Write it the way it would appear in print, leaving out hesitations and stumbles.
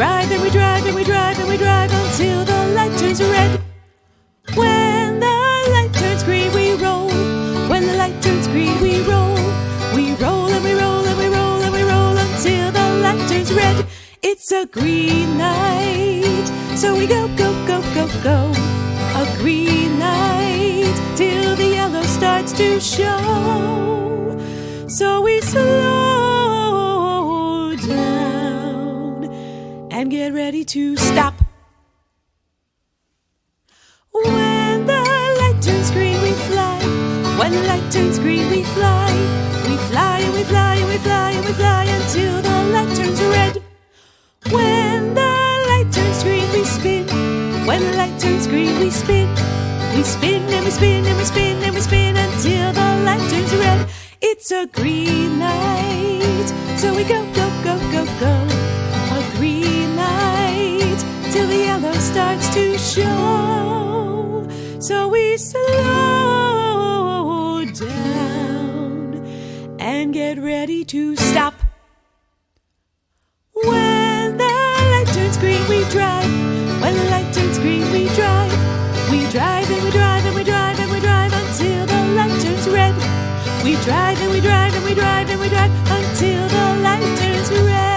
drive and we drive and we drive and we drive until the light turns red. When the light turns green, we roll. When the light turns green, we roll. We roll and we roll and we roll and we roll until the light turns red. It's a green light, so we go, go, go, go, go. A green light till the yellow starts to show. So we slow down and get ready to stop. When the light turns green, we fly. When the light turns green, we fly. We fly and we fly and we fly and we fly until the light turns red. When the light turns green, we spin. When the light turns green, we spin. We spin and we spin and we spin and we spin until the light turns red. It's a green light, so we go, go, go, go, go. A green light till the yellow starts to show. So we slow down and get ready to stop. When the light turns green, we drive. When the light turns green, we drive. We drive and we drive and we drive and we drive until the light turns red. We drive and we drive and we drive and we drive until the light turns red.